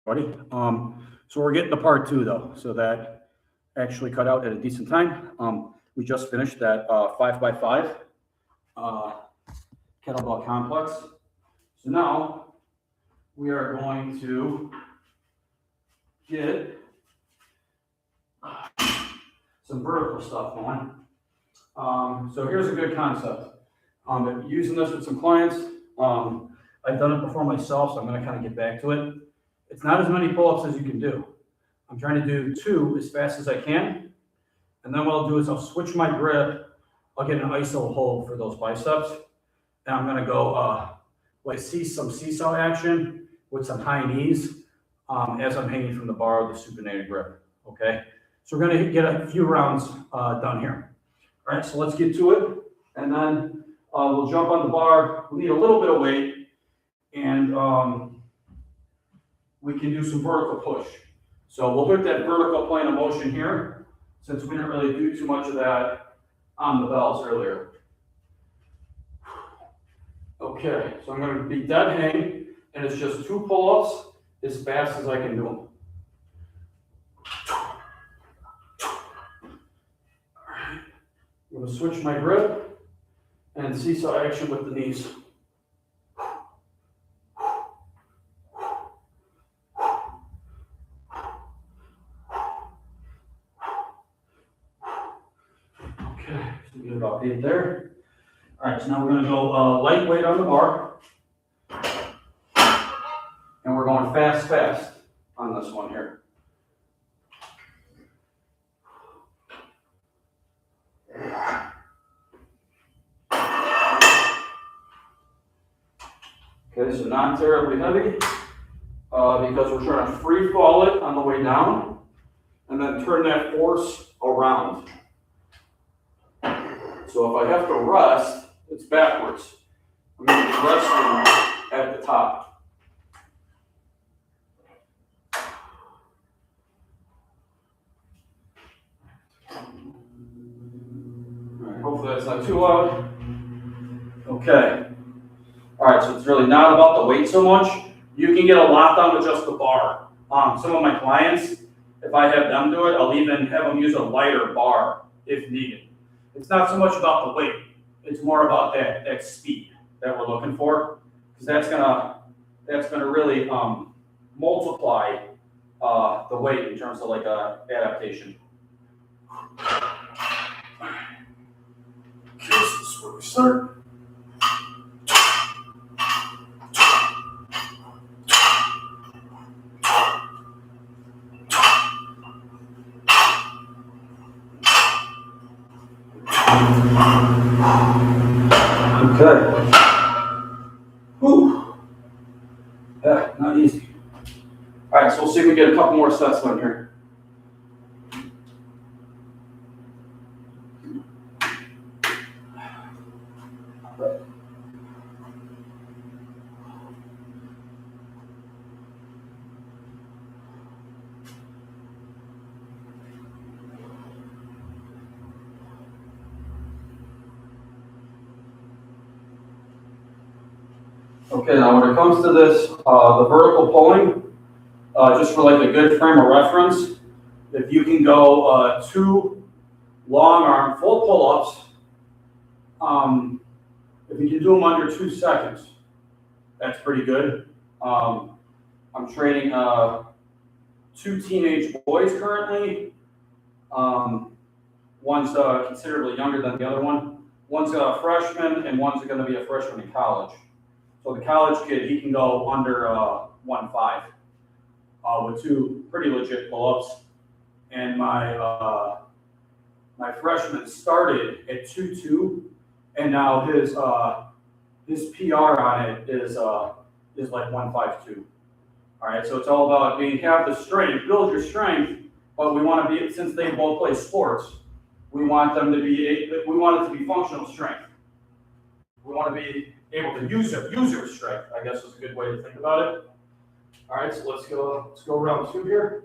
Buddy. So we're getting to part two though, so that actually cut out at a decent time. We just finished that 5x5 kettlebell complex. So now we are going to get some vertical stuff going. So here's a good concept. Using this with some clients. I've done it before myself, so I'm going to kind of get back to it. It's not as many pull-ups as you can do. I'm trying to do 2 as fast as I can. And then what I'll do is I'll switch my grip. I'll get an iso hold for those biceps. And I'm going to go like some seesaw action with some high knees as I'm hanging from the bar with the supinated grip. Okay. So we're going to get a few rounds done here. All right. So let's get to it. And then we'll jump on the bar. We'll need a little bit of weight. And we can do some vertical push. So we'll hit that vertical plane of motion here, since we didn't really do too much of that on the bells earlier. Okay, so I'm going to be dead hang, and it's just 2 pull-ups as fast as I can do them. All right, I'm going to switch my grip and seesaw action with the knees. About 8 there. All right, so now we're going to go lightweight on the bar. And we're going fast on this one here. Okay, so not terribly heavy because we're trying to free fall it on the way down and then turn that force around. So if I have to rest, it's backwards. I'm going to be resting at the top. All right, hopefully that's not too loud. Okay. All right, so it's really not about the weight so much. You can get a lot done with just the bar. Some of my clients, if I have them do it, I'll even have them use a lighter bar if needed. It's not so much about the weight. It's more about that speed that we're looking for, because that's gonna really multiply the weight in terms of like adaptation. Okay, so this is where we start. Okay. Whew. Yeah, not easy. All right, so we'll see if we get a couple more sets done here. Okay, now when it comes to this, the vertical pulling, just for like a good frame of reference, if you can go 2 long arm full pull-ups, if you can do them under 2 seconds, that's pretty good. I'm training 2 teenage boys currently. One's considerably younger than the other one. One's a freshman and one's going to be a freshman in college. So the college kid, he can go under 1.5 with 2 pretty legit pull-ups. And my freshman started at 2.2, and now his PR on it is like 1.52. All right, so it's all about have the strength, build your strength, but we want to be, since they both play sports, we want them to be, we want it to be functional strength. We want to be able to use their strength, I guess is a good way to think about it. All right, so let's go round 2 here.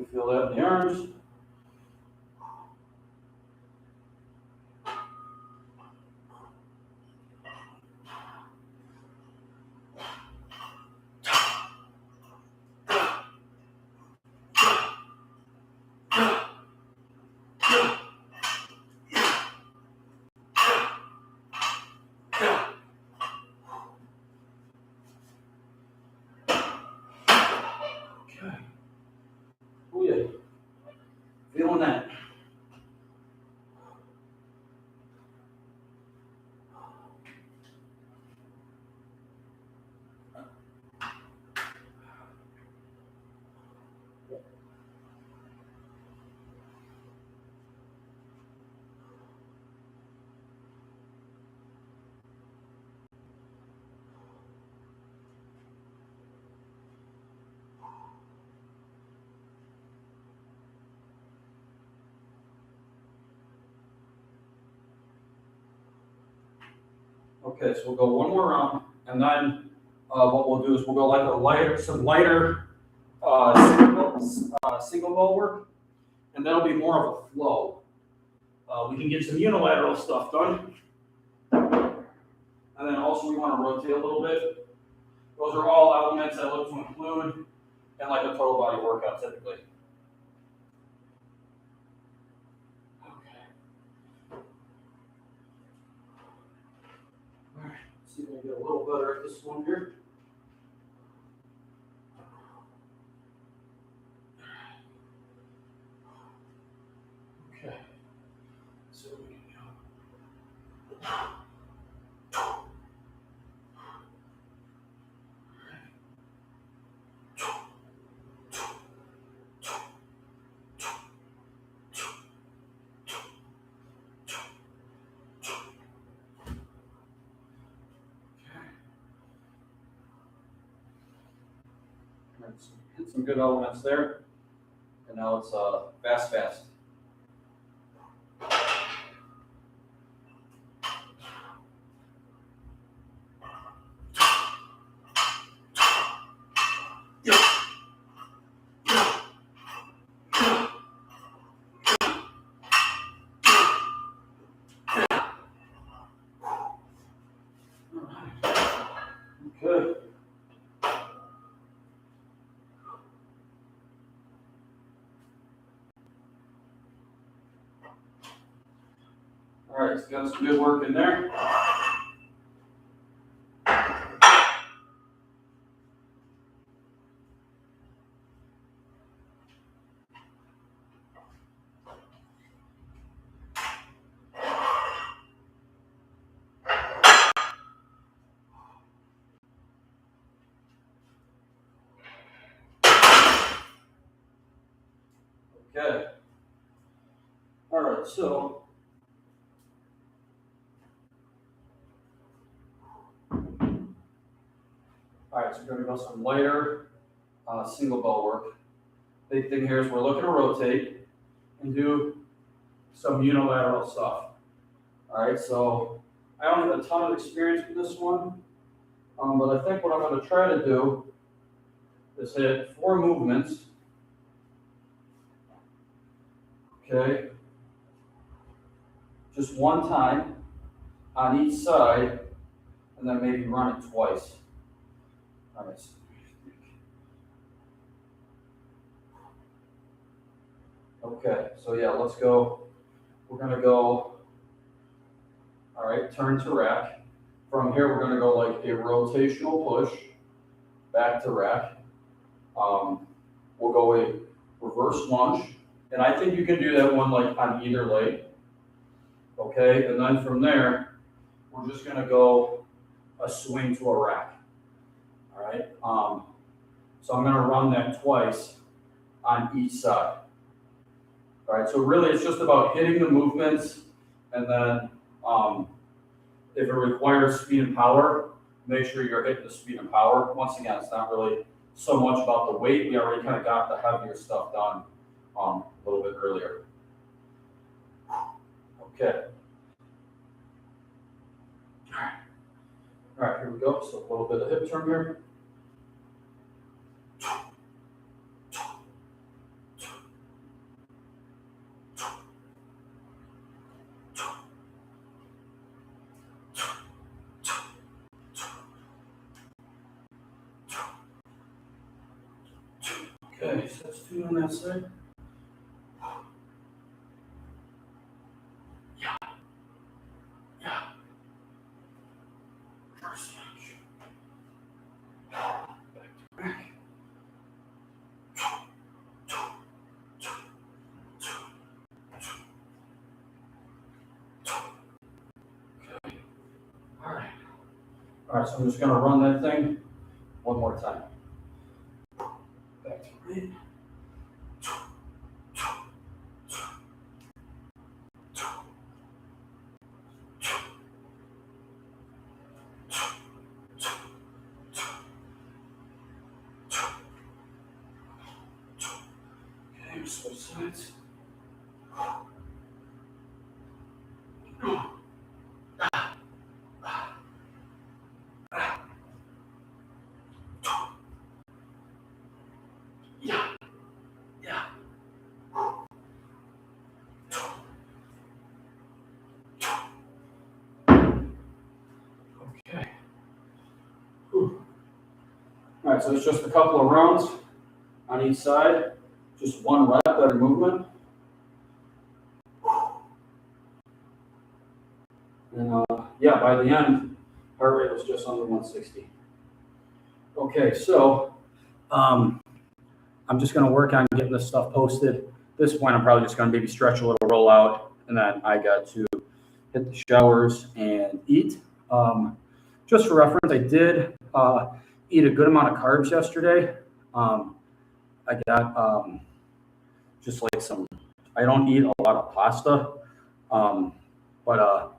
We feel that in the arms. Okay. Oh yeah. Feeling that. Okay, so we'll go one more round, and then what we'll do is we'll go like some lighter single ball work, and that'll be more of a flow. We can get some unilateral stuff done, and then also we want to rotate a little bit. Those are all elements I look to include in like a total body workout typically. All right, let's see if I can get a little better at this one here. Okay, so we can go. Hit some good elements there, and now it's fast. Good. All right, so got some good work in there. Okay. All right, so we're going to go some lighter single ball work. Big thing here is we're looking to rotate and do some unilateral stuff. All right, so I don't have a ton of experience with this one, but I think what I'm going to try to do is hit 4 movements. Okay, just one time on each side, and then maybe run it twice. All right. Okay, so yeah, let's go. We're gonna go, all right, turn to rack. From here, we're gonna go like a rotational push, back to rack. We'll go a reverse lunge, and I think you can do that one like on either leg. Okay, and then from there, we're just gonna go a swing to a rack. All right, so I'm gonna run that twice on each side. All right, so really it's just about hitting the movements, and then if it requires speed and power, make sure you're hitting the speed and power. Once again, it's not really so much about the weight. We already kind of got the heavier stuff done a little bit earlier. Okay. All right, here we go. So a little bit of hip turn here. Okay, so that's 2 on that side. Yeah, yeah. First lunge. Back to back. All right. All right, so I'm just gonna run that thing one more time. Back to right. Okay, switch sides. Yeah, yeah. Okay. Whew. All right, so it's just a couple of rounds on each side, just one rep every movement. And yeah, by the end, heart rate was just under 160. Okay, so I'm just going to work on getting this stuff posted. At this point, I'm probably just going to maybe stretch a little, roll out, and then I got to hit the showers and eat. Just for reference, I did eat a good amount of carbs yesterday. I got just like I don't eat a lot of pasta, but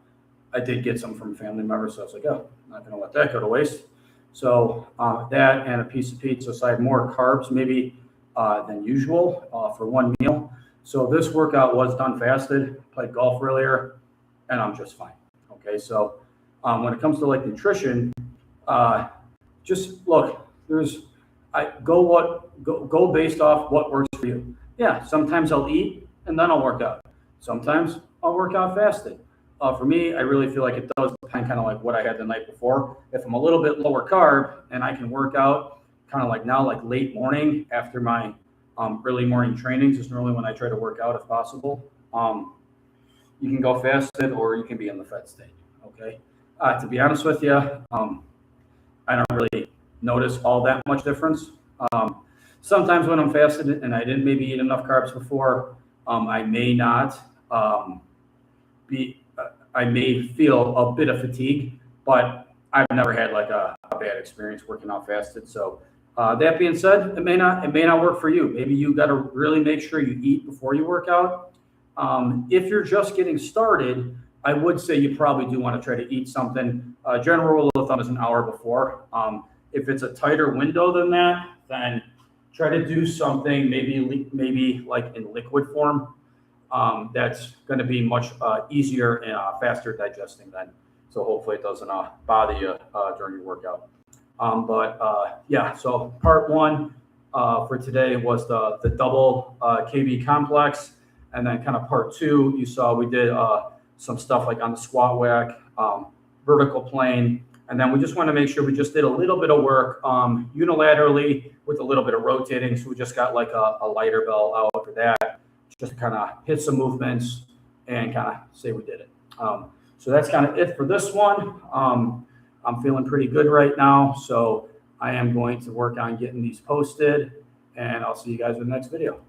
I did get some from a family member, so I was like, oh, I'm not going to let that go to waste. So that and a piece of pizza, so I had more carbs maybe than usual for one meal. So this workout was done fasted, played golf earlier, and I'm just fine. Okay, so when it comes to like nutrition, just look, go based off what works for you. Yeah, sometimes I'll eat and then I'll work out. Sometimes I'll work out fasted. For me, I really feel like it does depend kind of like what I had the night before. If I'm a little bit lower carb and I can work out kind of like now, like late morning after my early morning trainings is normally when I try to work out if possible. You can go fasted or you can be in the fed state. Okay. To be honest with you, I don't really notice all that much difference. Sometimes when I'm fasted and I didn't maybe eat enough carbs before, I may not I may feel a bit of fatigue, but I've never had like a bad experience working out fasted. So that being said, it may not work for you. Maybe you got to really make sure you eat before you work out. If you're just getting started, I would say you probably do want to try to eat something. General rule of thumb is an hour before. If it's a tighter window than that, then try to do something maybe like in liquid form. That's going to be much easier and faster digesting then. So hopefully it doesn't bother you during your workout. Yeah, so part one for today was the double KB complex. And then kind of part two, you saw we did some stuff like on the squat whack, vertical plane. And then we just want to make sure we just did a little bit of work unilaterally with a little bit of rotating. So we just got like a lighter bell out for that, just to kind of hit some movements and kind of say we did it. So that's kind of it for this one. I'm feeling pretty good right now. So I am going to work on getting these posted, and I'll see you guys in the next video.